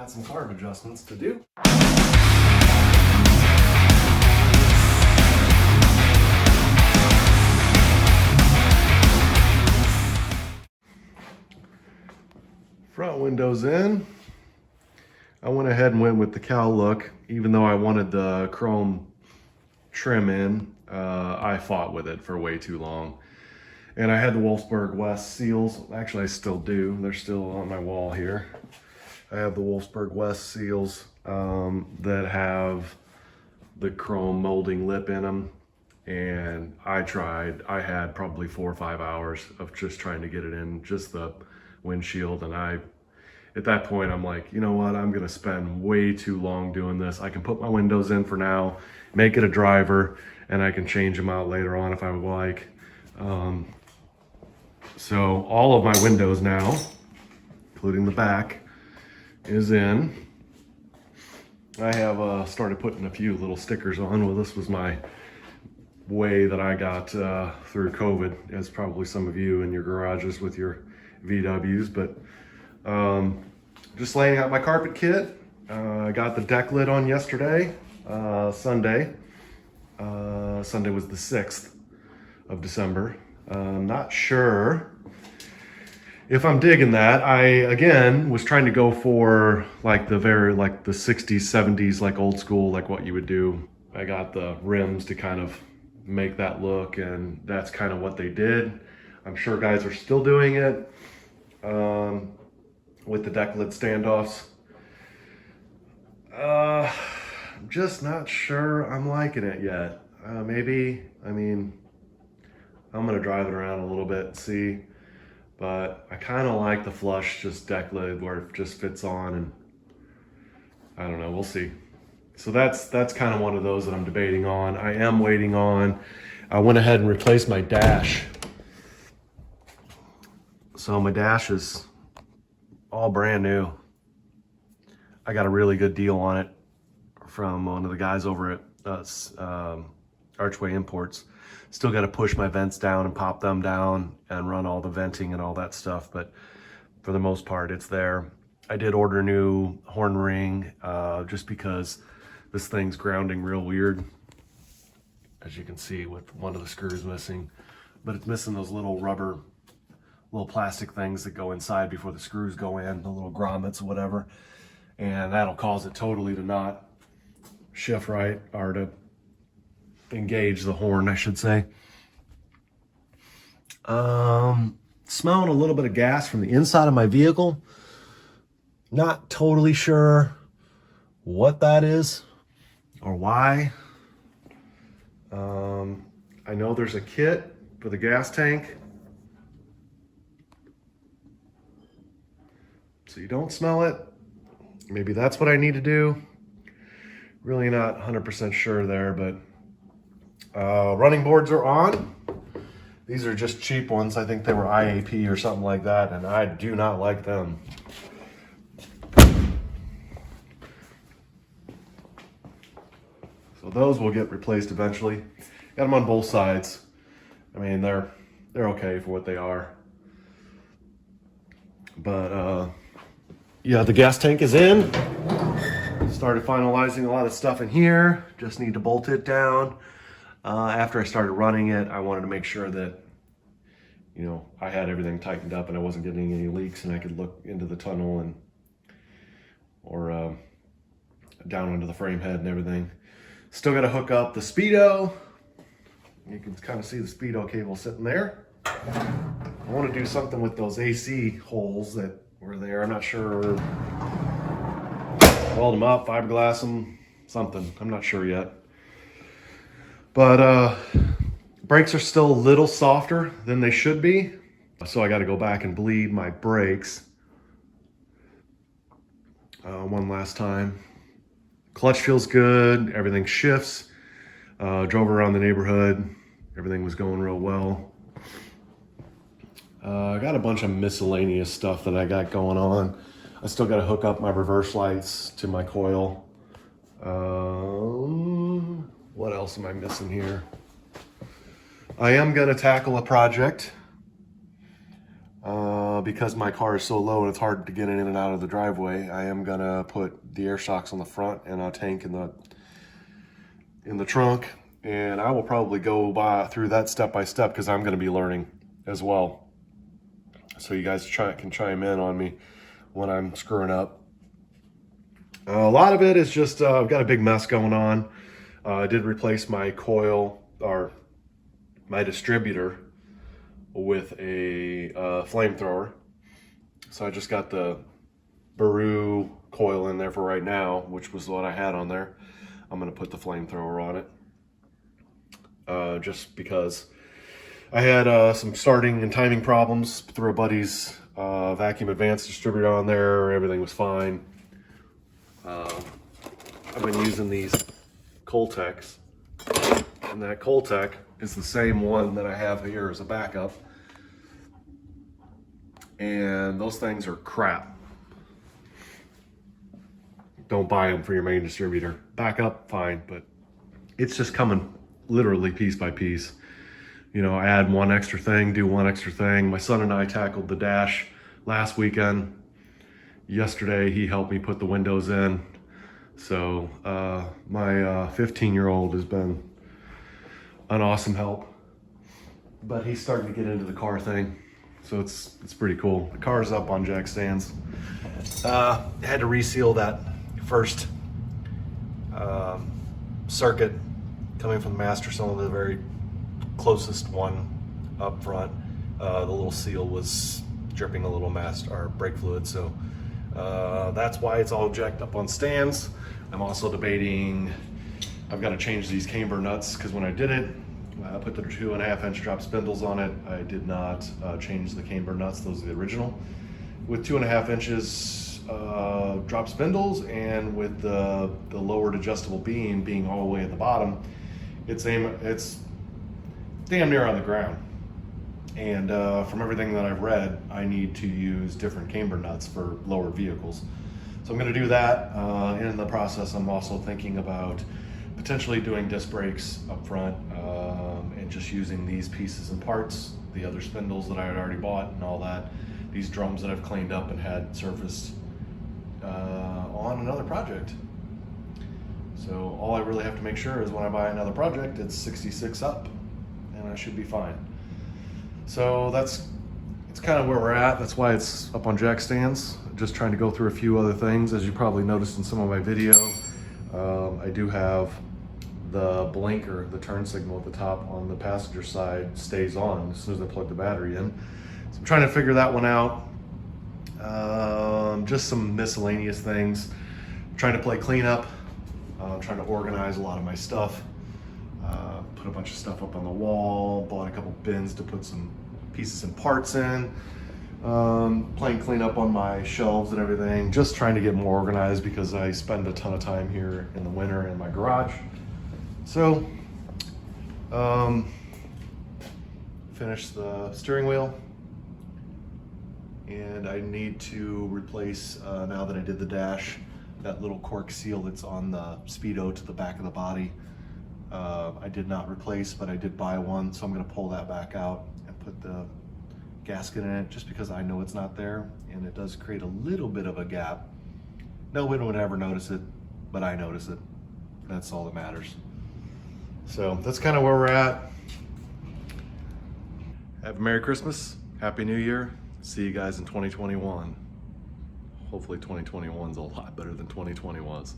got some carb adjustments to do. Front windows in. I went ahead and went with the cowl look, even though I wanted the chrome trim in. I fought with it for way too long. And I had the Wolfsburg West seals. Actually, I still do. They're still on my wall here. I have the Wolfsburg West seals that have the chrome molding lip in them. And I had probably 4 or 5 hours of just trying to get it in, just the windshield. And at that point, I'm like, you know what? I'm gonna spend way too long doing this. I can put my windows in for now, make it a driver, and I can change them out later on if I would like. So all of my windows now, including the back, is in. I have started putting a few little stickers on. Well, this was my way that I got through COVID, as probably some of you in your garages with your VWs, but just laying out my carpet kit. I got the deck lid on yesterday, Sunday. Sunday was the 6th of December. Not sure if I'm digging that. I, again, was trying to go for like the 60s, 70s, like old school, like what you would do. I got the rims to kind of make that look, and that's kind of what they did. I'm sure guys are still doing it with the deck lid standoffs. I'm just not sure I'm liking it yet. Maybe, I mean, I'm gonna drive it around a little bit and see, but I kind of like the flush just deck lid where it just fits on, and I don't know, we'll see. So that's kind of one of those that I'm debating on. I am waiting on, I went ahead and replaced my dash. So my dash is all brand new. I got a really good deal on it from one of the guys over at Archway Imports. Still got to push my vents down and pop them down and run all the venting and all that stuff, but for the most part, it's there. I did order a new horn ring just because this thing's grounding real weird, as you can see with one of the screws missing, but it's missing those little rubber, little plastic things that go inside before the screws go in, the little grommets or whatever, and that'll cause it totally to not shift right, or to engage the horn, I should say. Smelling a little bit of gas from the inside of my vehicle. Not totally sure what that is or why. I know there's a kit for the gas tank, so you don't smell it. Maybe that's what I need to do. Really not 100% sure there, but running boards are on. These are just cheap ones. I think they were IAP or something like that, and I do not like them. So those will get replaced eventually. Got them on both sides. I mean, they're okay for what they are. But yeah, the gas tank is in. Started finalizing a lot of stuff in here. Just need to bolt it down. After I started running it, I wanted to make sure that, you know, I had everything tightened up and I wasn't getting any leaks, and I could look into the tunnel and or down under the frame head and everything. Still got to hook up the Speedo. You can kind of see the Speedo cable sitting there. I want to do something with those AC holes that were there. I'm not sure. Weld them up, fiberglass them, something. I'm not sure yet. But brakes are still a little softer than they should be. So I got to go back and bleed my brakes one last time. Clutch feels good. Everything shifts. Drove around the neighborhood. Everything was going real well. I got a bunch of miscellaneous stuff that I got going on. I still got to hook up my reverse lights to my coil. What else am I missing here? I am going to tackle a project. because my car is so low and it's hard to get in and out of the driveway, I am gonna put the air shocks on the front and a tank in the trunk. And I will probably go through that step by step because I'm gonna be learning as well. So you guys can chime in on me when I'm screwing up. A lot of it is just, I've got a big mess going on. I did replace my coil, or my distributor, with a flamethrower. So I just got the Baru coil in there for right now, which was what I had on there. I'm gonna put the flamethrower on it. Just because I had some starting and timing problems through a buddy's vacuum advanced distributor on there. Everything was fine. I've been using these Coltecs, and that Coltec is the same one that I have here as a backup. And those things are crap. Don't buy them for your main distributor. Backup, fine, but it's just coming literally piece by piece. You know, add one extra thing, do one extra thing. My son and I tackled the dash last weekend. Yesterday, he helped me put the windows in. So my 15-year-old has been an awesome help, but he's starting to get into the car thing. So it's pretty cool. The car's up on jack stands. Had to reseal that first circuit coming from the master cylinder, the very closest one up front. The little seal was dripping a little brake fluid, so that's why it's all jacked up on stands. I'm also debating, I've got to change these camber nuts because when I did it, I put the 2.5-inch drop spindles on it. I did not change the camber nuts. Those are the original. With 2.5 inches drop spindles, and with the lowered adjustable beam being all the way at the bottom, it's damn near on the ground. And from everything that I've read, I need to use different camber nuts for lower vehicles. So I'm going to do that. In the process, I'm also thinking about potentially doing disc brakes up front, and just using these pieces and parts, the other spindles that I had already bought and all that, these drums that I've cleaned up and had surfaced on another project. So all I really have to make sure is when I buy another project, it's 66 up, and I should be fine. So it's kind of where we're at. That's why it's up on jack stands. Just trying to go through a few other things. As you probably noticed in some of my video, I do have the blinker, the turn signal at the top on the passenger side stays on as soon as I plug the battery in. So I'm trying to figure that one out. Just some miscellaneous things. I'm trying to play cleanup. I'm trying to organize a lot of my stuff. Put a bunch of stuff up on the wall, bought a couple bins to put some pieces and parts in. Playing cleanup on my shelves and everything, just trying to get more organized because I spend a ton of time here in the winter in my garage. So, finished the steering wheel, and I need to replace, now that I did the dash, that little cork seal that's on the Speedo to the back of the body. I did not replace, but I did buy one, so I'm going to pull that back out and put the gasket in it, just because I know it's not there, and it does create a little bit of a gap. No one would ever notice it, but I notice it. That's all that matters. So that's kind of where we're at. Have a Merry Christmas, Happy New Year. See you guys in 2021. Hopefully 2021 is a lot better than 2020 was.